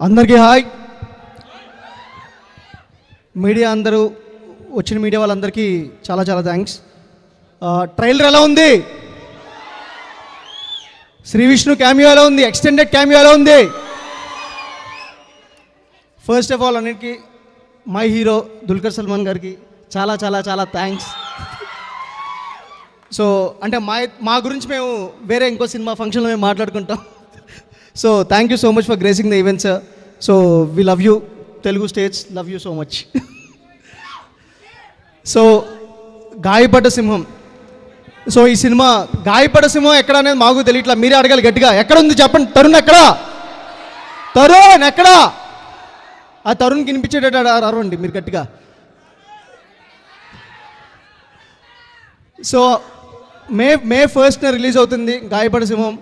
అందరికీ hi. Media అందరూ వచ్చిన మీడియా వాళ్ళందరికీ చాలా చాలా థ్యాంక్స్. ట్రైలర్ ఎలా ఉంది? శ్రీ విష్ణు క్యామియో ఎలా ఉంది? ఎక్స్టెండెడ్ క్యామియో ఎలా ఉంది? ఫస్ట్ ఆఫ్ ఆల్ అన్నిటికీ మై హీరో దుల్కర్ సల్మాన్ గారికి చాలా చాలా చాలా థ్యాంక్స్. సో అంటే మా గురించి మేము వేరే ఇంకో సినిమా ఫంక్షన్లో మేము మాట్లాడుకుంటాం. So thank you so much for gracing the event sir. So we love you, Telugu states love you so much. So గాయపడ్డ సింహం. సో ఈ సినిమా గాయపడ్డ సింహం ఎక్కడ అనేది మాకు తెలియట్లా, మీరే అడగాలి గట్టిగా. ఎక్కడ ఉంది చెప్పండి. తరుణ్ ఎక్కడా? తరుణ్ ఎక్కడా? ఆ తరుణ్కి వినిపించేటట్టు అరవండి మీరు గట్టిగా. సో మే 1st రిలీజ్ అవుతుంది గాయపడ సింహం.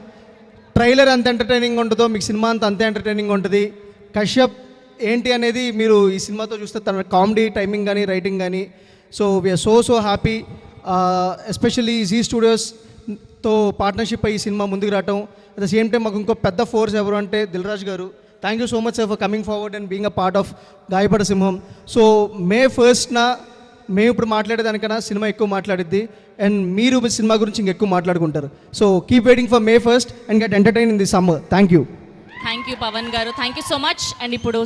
ట్రైలర్ ఎంత ఎంటర్టైనింగ్ ఉంటుందో మీకు సినిమా అంతే ఎంటర్టైనింగ్ ఉంటుంది. కశ్యప్ ఏంటి అనేది మీరు ఈ సినిమాతో చూస్తే తన కామెడీ టైమింగ్ కానీ రైటింగ్ కానీ. So we are so happy. Especially Zee స్టూడియోస్తో పార్ట్నర్షిప్ అయ్యి ఈ సినిమా ముందుకు రావటం. అట్ ద సేమ్ టైం మాకు ఇంకో పెద్ద ఫోర్స్ ఎవరు అంటే దిల్ రాజు గారు. Thank you so much sir for coming forward and being a part of Gayapada Simham. So May 1st మేము ఇప్పుడు మాట్లాడేదానికన్నా సినిమా ఎక్కువ మాట్లాడిద్ది అండ్ మీరు సినిమా గురించి ఇంకెక్కువ మాట్లాడుకుంటారు. So keep waiting for May 1st and get entertain in the summer. Thank you Pavan గారు. Thank you so much. And ఇప్పుడు